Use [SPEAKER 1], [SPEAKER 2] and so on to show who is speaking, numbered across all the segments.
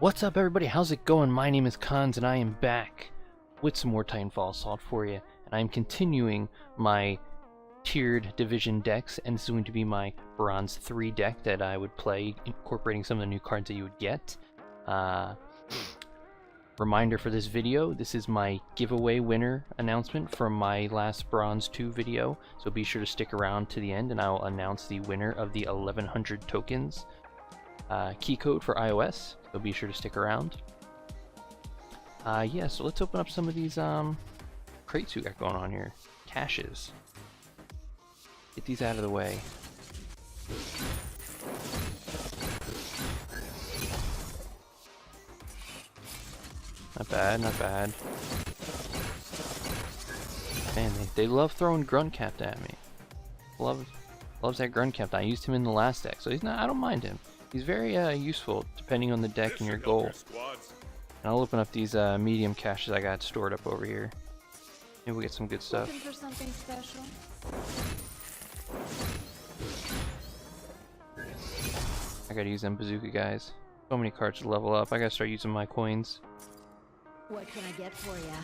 [SPEAKER 1] What's up, everybody? How's it going? My name is Kahns, and I am back with some more Titanfall Assault for you. And I'm continuing my tiered division decks, and this is going to be my Bronze 3 deck that I would play, incorporating some of the new cards that you would get. Reminder for this video, this is my giveaway winner announcement from my last Bronze 2 video, so be sure to stick around to the end and I will announce the winner of the 1100 tokens key code for iOS, so be sure to stick around. Yeah, so let's open up some of these crates we got going on here. Caches. Get these out of the way. Not bad, not bad. Man, they love throwing Gruntcap at me. Loves that Gruntcap. I used him in the last deck, so he's not. I don't mind him. He's very useful depending on the deck and your goal. And I'll open up these medium caches I got stored up over here. Maybe we'll get some good stuff.
[SPEAKER 2] Looking for something special?
[SPEAKER 1] I gotta use them bazooka guys. So many cards to level up. I gotta start using my coins.
[SPEAKER 2] What can I get for ya?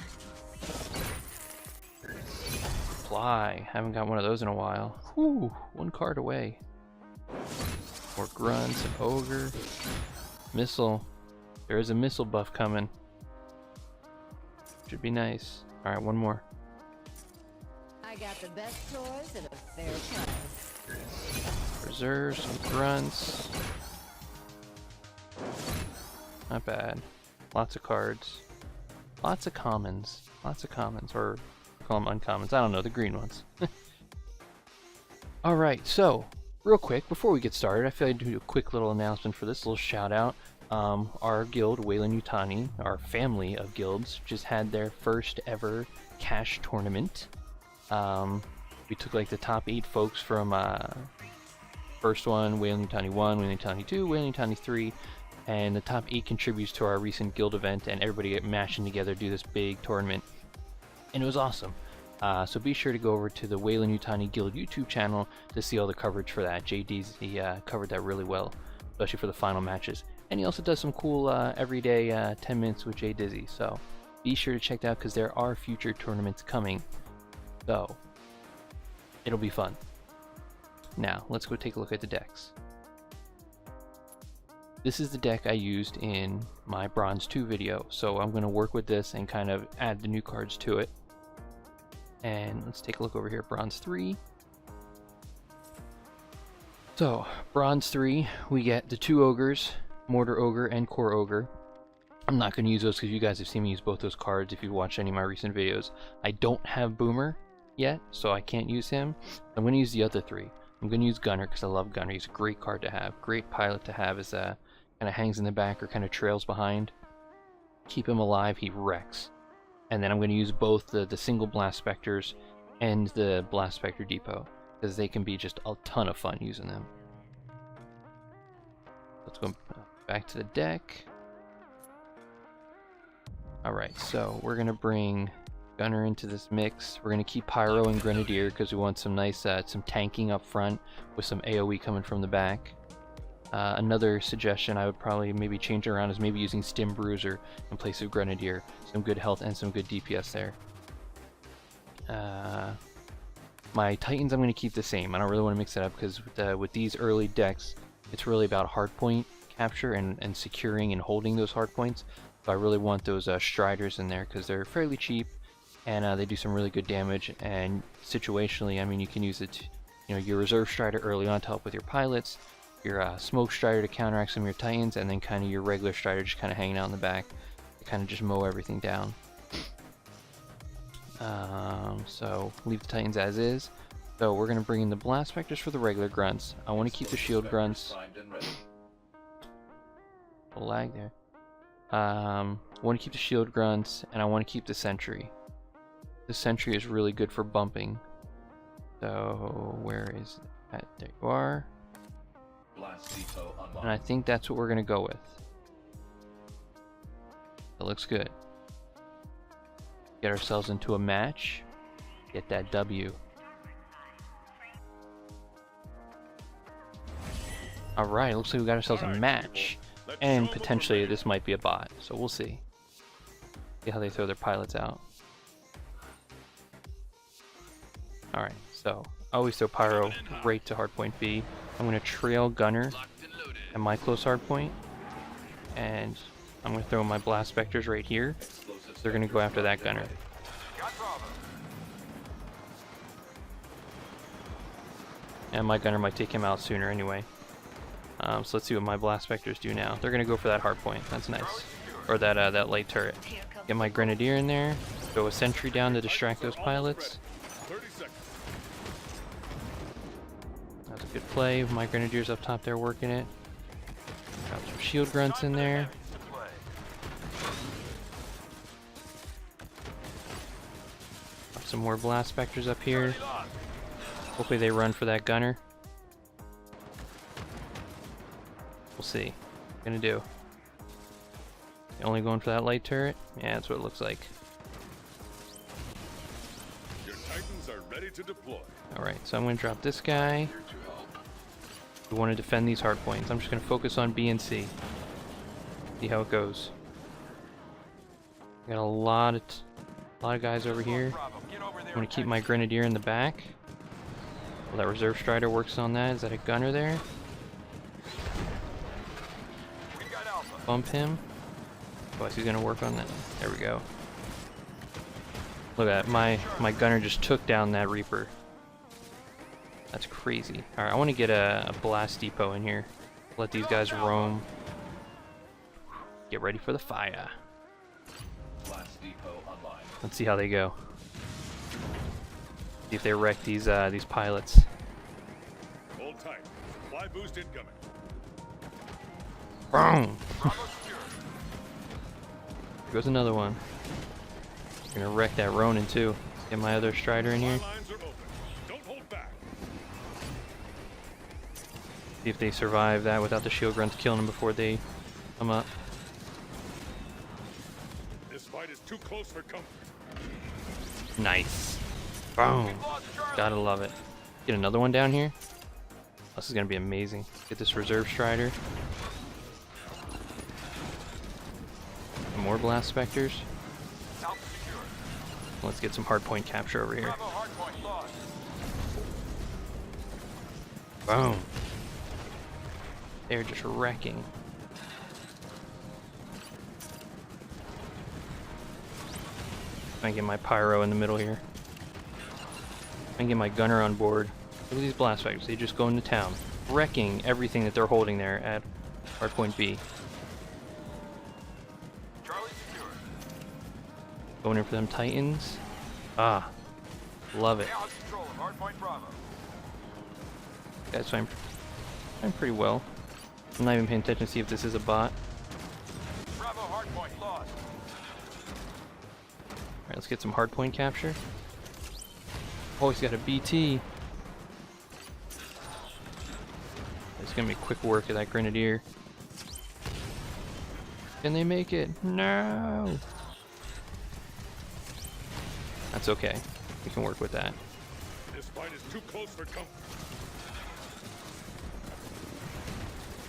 [SPEAKER 1] Fly. Haven't got one of those in a while. Whew, one card away. More grunts, an ogre. Missile. There is a missile buff coming. Should be nice. Alright, one more.
[SPEAKER 2] I got the best toys at a fair price.
[SPEAKER 1] Reserves, some grunts. Not bad. Lots of cards. Lots of commons. Lots of commons, or call them uncommons. I don't know, the green ones. Alright, so, real quick, before we get started, I feel I'd do a quick little announcement for this, little shout out. Our guild, Weyland-Yutani, our family of guilds, just had their first ever cash tournament. We took like the top 8 folks from first one, Weyland-Yutani 1, Weyland-Yutani 2, Weyland-Yutani 3, and the top 8 contributes to our recent guild event, and everybody get mashing together to do this big tournament, and it was awesome. So be sure to go over to the Weyland-Yutani Guild YouTube channel to see all the coverage for that. He covered that really well, especially for the final matches. And he also does some cool everyday 10 minutes with Jay Dizzy, so be sure to check that out because there are future tournaments coming. So it'll be fun. Now, let's go take a look at the decks. This is the deck I used in my Bronze 2 video, so I'm going to work with this and kind of add the new cards to it. And let's take a look over here at Bronze 3. So, Bronze 3, we get the 2 ogres, Mortar Ogre and Core Ogre. I'm not going to use those because you guys have seen me use both those cards if you've watched any of my recent videos. I don't have Boomer yet, so I can't use him. I'm going to use the other 3. I'm going to use Gunner because I love Gunner. He's a great card to have. Great pilot to have, as kind of hangs in the back or kind of trails behind. Keep him alive, he wrecks. And then I'm going to use both the single Blast Specters and the Blast Spectre Depot, because they can be just a ton of fun using them. Let's go back to the deck. Alright, so we're going to bring Gunner into this mix. We're going to keep Pyro and Grenadier because we want some nice some tanking up front with some AoE coming from the back. Another suggestion I would probably maybe change around is maybe using Stim Bruiser in place of Grenadier. Some good health and some good DPS there. My Titans I'm going to keep the same. I don't really want to mix it up because with these early decks, it's really about hardpoint capture and securing and holding those hardpoints. So I really want those Striders in there because they're fairly cheap and they do some really good damage. And situationally, I mean, you can use it, your Reserve Strider early on to help with your pilots, your Smoke Strider to counteract some of your Titans, and then kind of your regular Strider just kind of hanging out in the back to kind of just mow everything down. So leave the Titans as is. So we're going to bring in the Blast Specters for the regular grunts. I want to keep the shield grunts. A lag there. I want to keep the shield grunts, and I want to keep the sentry. The sentry is really good for bumping. So where is that? There you are. And I think that's what we're going to go with. That looks good. Get ourselves into a match. Get that W. Alright, looks like we got ourselves a match. And potentially this might be a bot, so we'll see. See how they throw their pilots out. Alright, so I always throw pyro right to hardpoint B. I'm going to trail gunner at my close hardpoint, and I'm going to throw my blast specters right here. So they're going to go after that gunner. And my gunner might take him out sooner anyway. So let's see what my blast specters do now. They're going to go for that hardpoint. That's nice. Or that light turret. Get my grenadier in there. Throw a sentry down to distract those pilots. That's a good play. My grenadiers up top there working it. Got some shield grunts in there. Got some more blast specters up here. Hopefully they run for that gunner. We'll see. Gonna do. Only going for that light turret? Yeah, that's what it looks like.
[SPEAKER 3] Your Titans are ready to deploy.
[SPEAKER 1] Alright, so I'm gonna drop this guy. We want to defend these hard points. I'm just gonna focus on B and C. See how it goes. Got a lot of guys over here. I'm gonna keep my grenadier in the back. Well, that reserve strider works on that. Is that a gunner there? Bump him. Oh, he's gonna work on that. There we go. Look at that. My gunner just took down that Reaper. That's crazy. Alright, I want to get a blast depot in here. Let these guys roam. Get ready for the fire.
[SPEAKER 3] Blast depot online.
[SPEAKER 1] Let's see how they go. See if they wreck these pilots.
[SPEAKER 3] Hold tight. Supply boost incoming.
[SPEAKER 1] Boom! Here goes another one. Gonna wreck that Ronin too. Get my other strider in here.
[SPEAKER 3] Lines are open. Don't hold back.
[SPEAKER 1] See if they survive that without the shield grunts killing them before they come up.
[SPEAKER 3] This fight is too close for comfort.
[SPEAKER 1] Nice. Boom. Gotta love it. Get another one down here. This is gonna be amazing. Get this reserve strider. More blast specters. Let's get some hardpoint capture over here. Boom. They're just wrecking. I get my pyro in the middle here. I can get my gunner on board. Look at these blast specters. They just go into town, wrecking everything that they're holding there at hardpoint B. Going in for them Titans. Ah, love it. Guys, so I'm pretty well. I'm not even paying attention to see if this is a bot. Alright, let's get some hardpoint capture. Oh, he's got a BT. It's gonna be quick work of that grenadier. Can they make it? No! That's okay. We can work with that.
[SPEAKER 3] This fight is too close for comfort.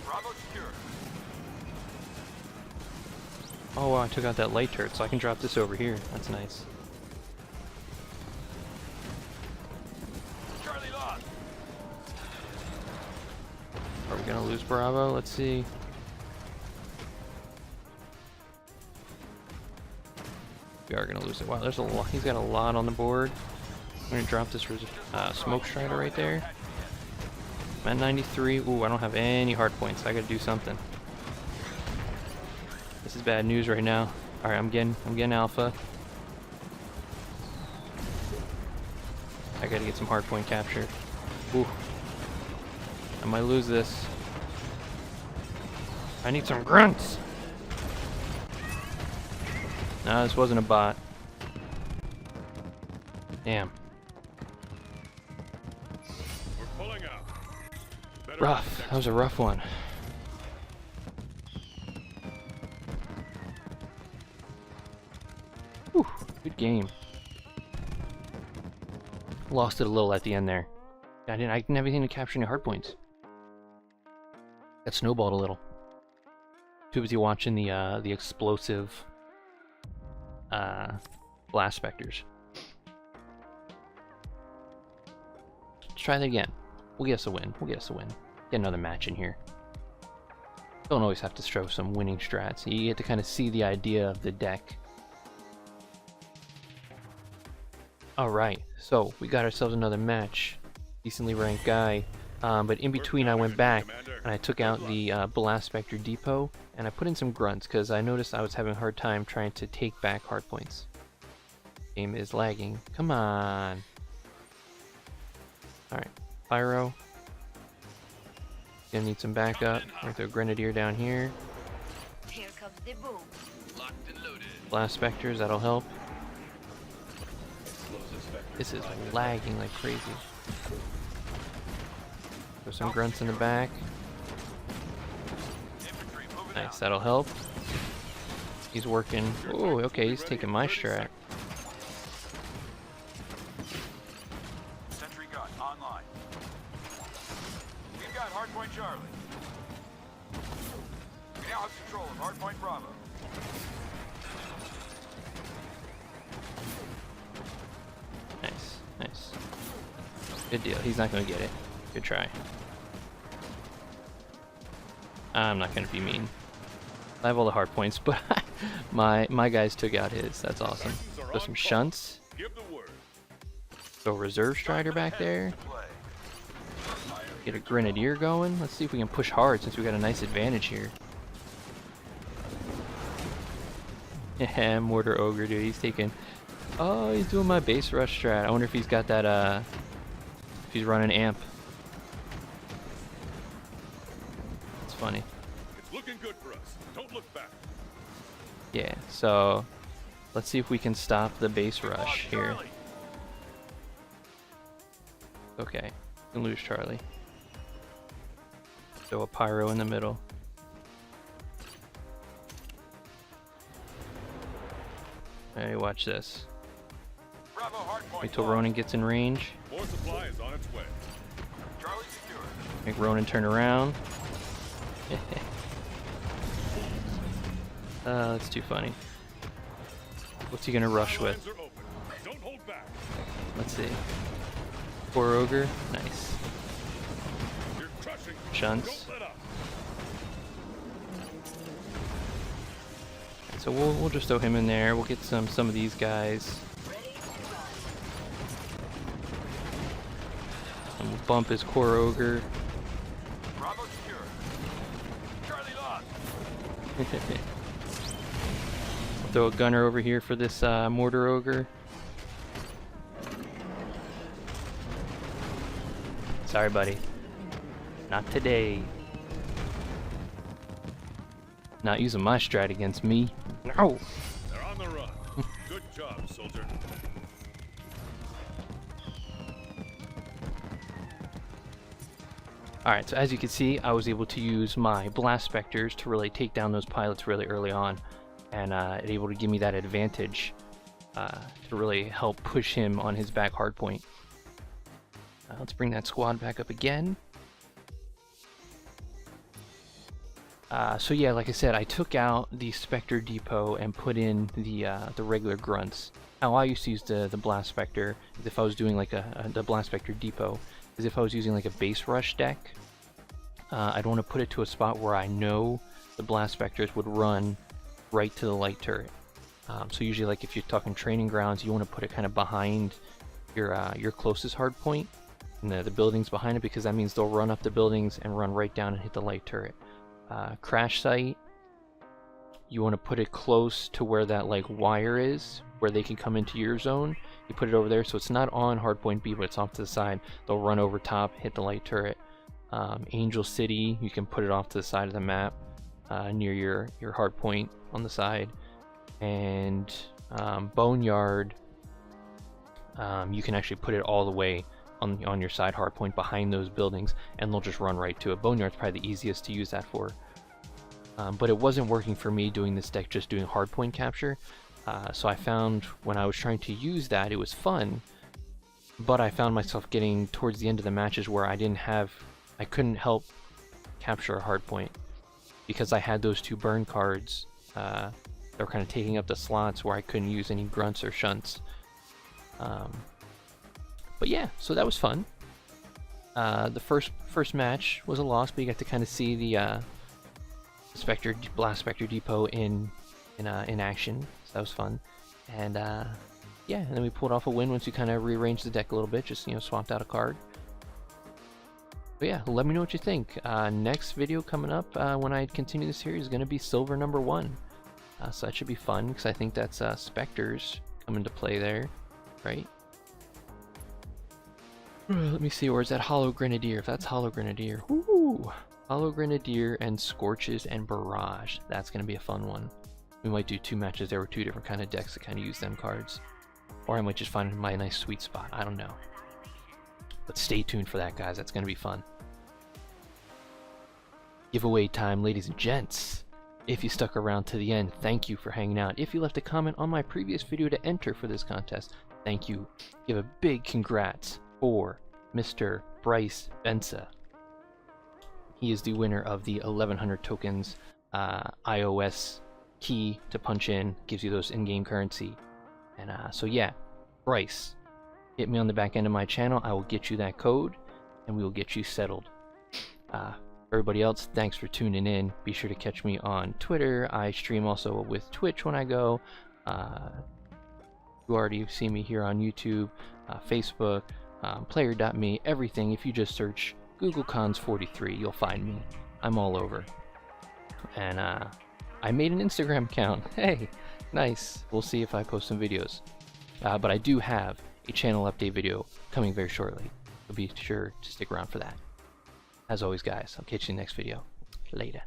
[SPEAKER 3] Bravo secure.
[SPEAKER 1] Oh, wow, I took out that light turret, so I can drop this over here. That's nice.
[SPEAKER 3] Charlie lost.
[SPEAKER 1] Are we gonna lose Bravo? Let's see. We are gonna lose it. Wow, there's a lot. He's got a lot on the board. I'm gonna drop this smoke strider right there. I'm at 93. Ooh, I don't have any hard points. I gotta do something. This is bad news right now. All right, I'm getting alpha. I gotta get some hard point capture. Ooh, I might lose this. I need some grunts. No, this wasn't a bot. Damn.
[SPEAKER 3] We're pulling out. Better
[SPEAKER 1] Rough. That was a rough one. Whew, good game. Lost it a little at the end there. I didn't have anything to capture any hard points. Got snowballed a little. Too busy watching the explosive blast specters. Let's try that again. We'll get us a win. We'll get us a win. Get another match in here. Don't always have to show some winning strats. You get to kind of see the idea of the deck. Alright, so we got ourselves another match. Decently ranked guy. But in between I went back and I took out the Blast Spectre Depot and I put in some grunts because I noticed I was having a hard time trying to take back hardpoints. Game is lagging. Come on. Alright, Pyro. Gonna need some backup. We'll throw Grenadier down here.
[SPEAKER 2] Here comes the boom.
[SPEAKER 4] Locked and loaded.
[SPEAKER 1] Blast Spectres, that'll help. This is lagging like crazy. Throw some grunts in the back. Nice, that'll help. He's working. Oh, okay, he's taking my strat.
[SPEAKER 3] Sentry gun online. We've got hardpoint Charlie. We now have control of hardpoint Bravo.
[SPEAKER 1] Nice, nice. Good deal. He's not gonna get it. Good try. I'm not gonna be mean. I have all the hard points, but my guys took out his. That's awesome. Throw some shunts.
[SPEAKER 3] Give the word.
[SPEAKER 1] Throw Reserve Strider back there. Get a Grenadier going. Let's see if we can push hard since we got a nice advantage here. Yeah, Mortar Ogre, dude. He's taking... Oh, he's doing my base rush strat. I wonder if he's got that, if he's running amp. It's funny.
[SPEAKER 3] It's looking good for us. Don't look back.
[SPEAKER 1] Yeah, so let's see if we can stop the base rush here. Okay, we can lose Charlie. Throw a Pyro in the middle. Hey, watch this.
[SPEAKER 3] Bravo hardpoint.
[SPEAKER 1] Wait till Ronin gets in range.
[SPEAKER 3] More supply is on its way. Charlie secure.
[SPEAKER 1] Make Ronin turn around. That's too funny. What's he gonna rush with?
[SPEAKER 3] Lines are open. Don't hold back.
[SPEAKER 1] Let's see. Core Ogre, nice.
[SPEAKER 3] You're crushing.
[SPEAKER 1] Shunts.
[SPEAKER 3] Don't let up.
[SPEAKER 1] So we'll just throw him in there. We'll get some of these guys. And we'll bump his Core Ogre.
[SPEAKER 3] Bravo secure. Charlie lost.
[SPEAKER 1] Throw a gunner over here for this Mortar Ogre. Sorry, buddy. Not today. Not using my strat against me. No!
[SPEAKER 3] They're on the run. Good job, soldier.
[SPEAKER 1] Alright, so as you can see, I was able to use my Blast Specters to really take down those pilots really early on. And able to give me that advantage to really help push him on his back hardpoint. Let's bring that squad back up again. So yeah, like I said, I took out the Spectre Depot and put in the regular grunts. How I used to use the Blast Spectre is if I was doing like the Blast Spectre Depot, is if I was using like a base rush deck. I'd want to put it to a spot where I know the Blast Spectres would run right to the light turret. So usually, like if you're talking training grounds, you want to put it kind of behind your closest hard point, and the buildings behind it, because that means they'll run up the buildings and run right down and hit the light turret. Crash site, you want to put it close to where that like wire is, where they can come into your zone. You put it over there, so it's not on hardpoint B, but it's off to the side. They'll run over top, hit the light turret. Angel City, you can put it off to the side of the map, near your hardpoint on the side. And Boneyard, you can actually put it all the way on your side hardpoint behind those buildings, and they'll just run right to it. Boneyard's probably the easiest to use that for. But it wasn't working for me doing this deck, just doing hardpoint capture. So I found when I was trying to use that, it was fun, but I found myself getting towards the end of the matches where I couldn't help capture a hardpoint. because I had those 2 burn cards, they were kind of taking up the slots where I couldn't use any grunts or shunts. But yeah, so that was fun. The first match was a loss, but you got to kind of see the Blast Spectre Depot in action. So that was fun. And yeah, and then we pulled off a win once we kind of rearranged the deck a little bit, just swapped out a card. But yeah, let me know what you think. Next video coming up when I continue the series is going to be Silver number 1. So that should be fun, because I think that's Spectres come into play there, right? Let me see, or is that Hollow Grenadier? If that's Hollow Grenadier, woo! Hollow Grenadier and Scorches and Barrage. That's going to be a fun one. We might do 2 matches there with 2 different kind of decks to kind of use them cards. Or I might just find my nice sweet spot. I don't know. But stay tuned for that, guys. That's going to be fun. Giveaway time, ladies and gents. If you stuck around to the end, thank you for hanging out. If you left a comment on my previous video to enter for this contest, thank you. Give a big congrats for Mr. Bryce Bensa. He is the winner of the 1100 tokens iOS key to punch in. Gives you those in-game currency. And so yeah, Bryce, hit me on the back end of my channel. I will get you that code, and we will get you settled. Everybody else, thanks for tuning in. Be sure to catch me on Twitter. I stream also with Twitch when I go. You already see me here on YouTube, Facebook, player.me, everything. If you just search Google Kahns 43, you'll find me. I'm all over. And I made an Instagram account. Hey, nice. We'll see if I post some videos. But I do have a channel update video coming very shortly. So be sure to stick around for that. As always, guys, I'll catch you in the next video. Later.